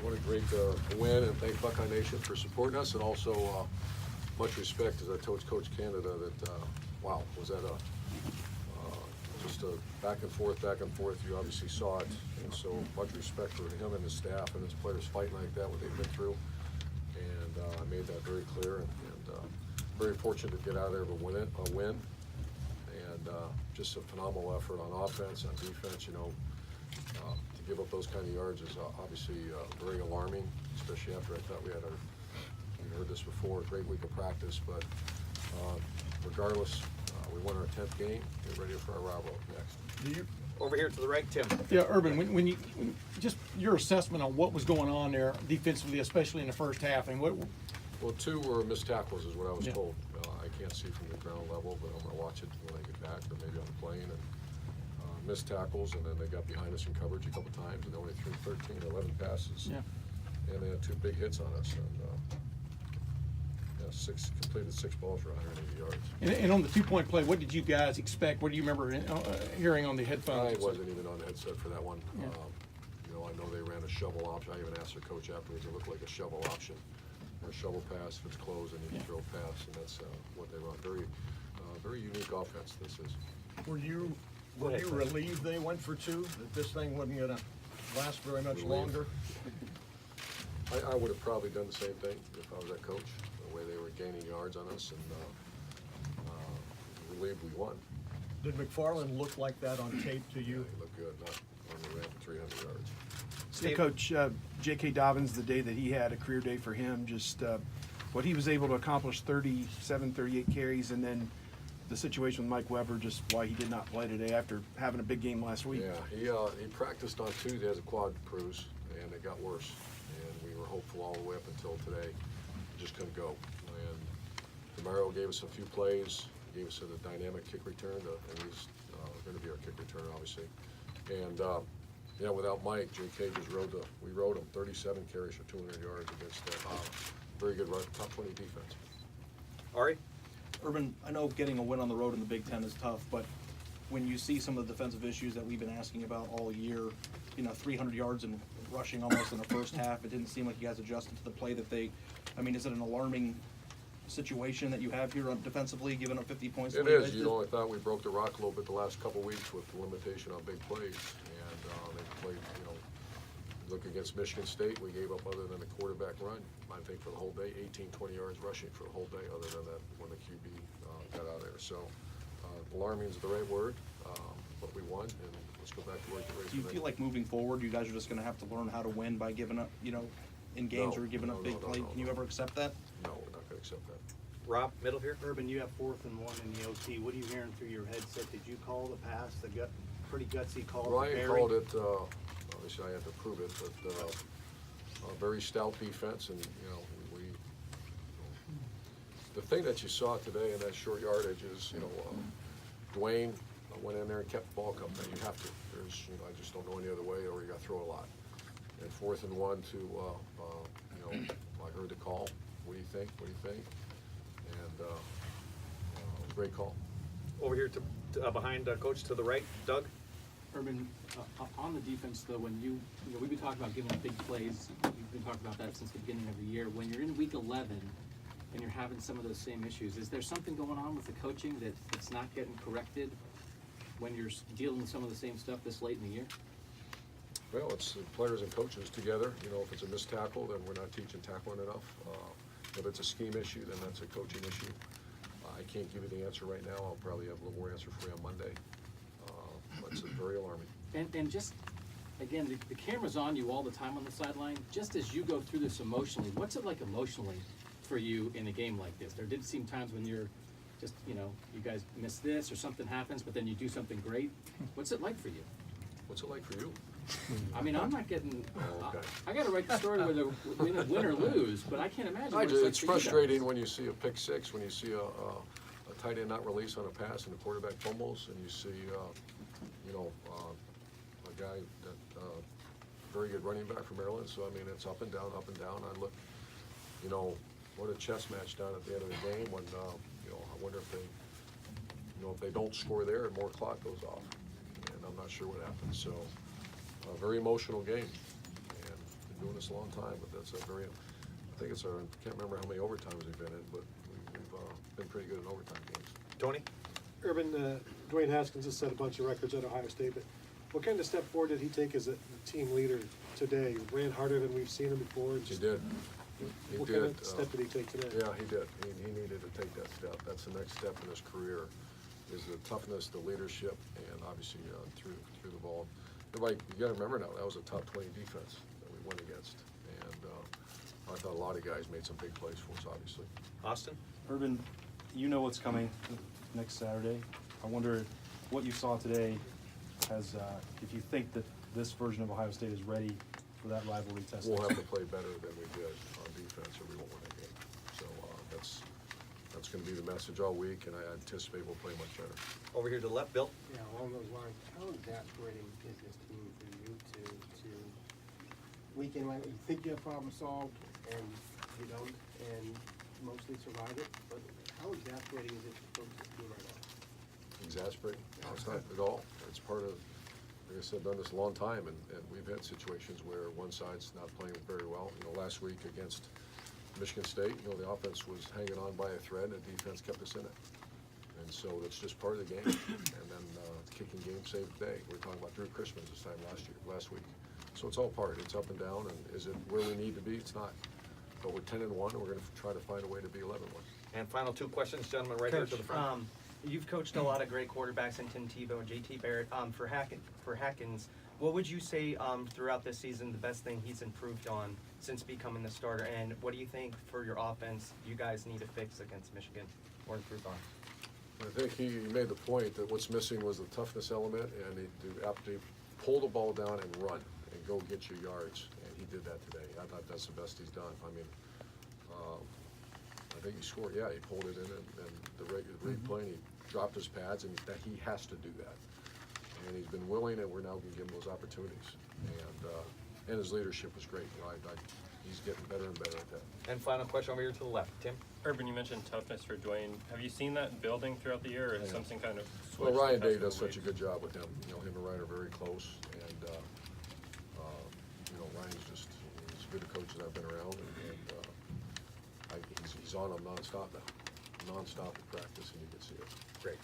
What a great win, and thank Buckeye Nation for supporting us, and also much respect, as I told Coach Canada, that wow, was that just a back and forth. You obviously saw it, and so much respect for him and his staff and his players fighting like that, what they've been through, and I made that very clear, and very fortunate to get out of there with a win, and just a phenomenal effort on offense, on defense. You know, to give up those kind of yards is obviously very alarming, especially after I thought we had we heard this before, a great week of practice, but regardless, we won our 10th game. Get ready for our rival next. Over here to the right, Tim. Yeah, Urban, when just your assessment on what was going on there defensively, especially in the first half, and what. Well, 2 were missed tackles, is what I was Yeah. told. I can't see from the ground level, but I'm going to watch it when I get back, or maybe on the plane. And missed tackles, and then they got behind us in coverage a couple times, and they only threw 11 passes. Yeah. And they had 2 big hits on us, and completed 6 balls for 180 yards. And on the 2-point play, what did you guys expect? What do you remember hearing on the headphones? I wasn't even on the headset for that one. Yeah. You know, I know they ran a shovel option. I even asked their coach afterwards. It looked like a shovel option, or a shovel pass. If it's closed, they need to throw a pass, and that's what they run. Very unique offense. This is. Were you relieved they went for 2? That this thing wasn't going to last very much longer? I would have probably done the same thing if I was that coach. The way they were gaining yards on us, and relieved we won. Did McFarland look like that on tape to you? Yeah, he looked good. Not only ran for 300 yards. Yeah, Coach, J.K. Dobbins, the day that he had, a career day for him, just what he was able to accomplish, 37, 38 carries, and then the situation with Mike Weber, just why he did not play today after having a big game last week. Yeah, he practiced on Tuesday as a quad cruise, and it got worse. And we were hopeful all the way up until today. It just couldn't go. And DeMario gave us a few plays, gave us a dynamic kick return, and he's going to be our kick returner, obviously. And yeah, without Mike, J.K. just we rode him 37 carries for 200 yards against very good run, top 20 defense. Ari? Urban, I know getting a win on the road in the Big Ten is tough, but when you see some of the defensive issues that we've been asking about all year, 300 yards and rushing almost in the first half, it didn't seem like you guys adjusted to the play that is it an alarming situation that you have here defensively, giving up 50 points? It is. I thought we broke the rock a little bit the last couple weeks with the limitation on big plays, and they played, look against Michigan State, we gave up, other than the quarterback run, I think for the whole day, 18, 20 yards rushing for the whole day, other than that when the QB got out of there. So alarming is the right word, but we won, and let's go back to work. Do you feel like moving forward, you guys are just going to have to learn how to win by giving up, in games where you're giving up big plays? Can you ever accept that? No, we're not going to accept that. Rob, middle here. Urban, you have 4th and 1 in the OT. What are you hearing through your headset? Did you call the pass, pretty gutsy call? Ryan called it, obviously I had to prove it, but a very stout defense, and the thing that you saw today in that short yardage is, Dwayne went in there and kept the ball coming. You have to. I just don't know any other way, or you got to throw a lot. And 4th and 1 I heard the call. What do you think? And great call. Over here to behind Coach to the right, Doug. Urban, on the defense though, when we've been talking about giving up big plays, we've been talking about that since the beginning of the year. When you're in week 11 and you're having some of those same issues, is there something going on with the coaching that's not getting corrected when you're dealing with some of the same stuff this late in the year? Well, it's the players and coaches together. If it's a missed tackle, then we're not teaching tackling enough. If it's a scheme issue, then that's a coaching issue. I can't give you the answer right now. I'll probably have a little more answer for you on Monday. But it's very alarming. And just, again, the camera's on you all the time on the sideline. Just as you go through this emotionally, what's it like emotionally for you in a game like this? There did seem times when you're just, you guys miss this or something happens, but then you do something great. What's it like for you? What's it like for you? I mean, I'm not getting. Okay. I got to write the story whether win or lose, but I can't imagine. What It's frustrating when you see a pick six, when you see a tight end not release on a pass and the quarterback fumbles, and you see a guy that very good running back from Maryland. So I mean, it's up and down, up and down. I look, what a chess match down at the end of the game when I wonder if they, if they don't score there, more clock goes off, and I'm not sure what happens. So. A very emotional game, and doing this a long time, but that's a very, I think it's our, I can't remember how many overtimes we've been in, but we've been pretty good in overtime games. Tony? Urban, Dwayne Haskins has set a bunch of records at Ohio State, but what kind of step forward did he take as a team leader today? Ran harder than we've seen him before? He did. He What did. kind of step did he take today? Yeah, he did. He needed to take that step. That's the next step in his career, is the toughness, the leadership, and obviously through the ball. Everybody, you gotta remember now, that was a top 20 defense that we went against. And I thought a lot of guys made some big plays for us, obviously. Austin? Urban, you know what's coming next Saturday. I wonder what you saw today has, if you think that this version of Ohio State is ready for that rivalry test. We'll next have to week. play better than we did on defense, or we won't win that game. So that's gonna be the message all week, and I anticipate we'll play much better. Over here to the left, Bill? Yeah, along those lines, how exasperating is this team for you to week in, like, you think you have problem solved and you don't, and mostly survive it, but how exasperating is it to coach this team right now? Exasperating? No, it's not at all. It's part of, like I said, done this a long time, and we've had situations where one side's not playing very well. You know, last week against Michigan State, you know, the offense was hanging on by a thread, and the defense kept us in it. And so that's just part of the game. And then the kicking game saved the day. We were talking about Drew Christmas this time last week. So it's all part. It's up and down, and is it where we need to be? It's not. But we're 10-1, and we're gonna try to find a way to be 11-1. And final two questions, gentlemen, right here to the front. You've coached a lot of great quarterbacks in Tim Tebow and JT Barrett. For Hackins, what would you say throughout this season the best thing he's improved on since becoming the starter? And what do you think for your offense you guys need to fix against Michigan or improve on? I think he made the point that what's missing was the toughness element, and to pull the ball down and run and go get your yards, and he did that today. I thought that's the best he's done. I mean, I think he scored. Yeah, he pulled it in, and the regular replay, and he dropped his pads, and that he has to do that. And he's been willing, and we're now going to give him those opportunities. And his leadership was great. You know, he's getting better and better at that. And final question over here to the left, Tim? Urban, you mentioned toughness for Dwayne. Have you seen that building throughout the year, or has something kind of Well, switched Ryan the past Day does couple such a weeks? good job with him. You know, him and Ryan are very close, and you know, Ryan's just he's as good a coach as I've been around, and he's on him nonstop now, nonstop at practice, and you can see it. Great.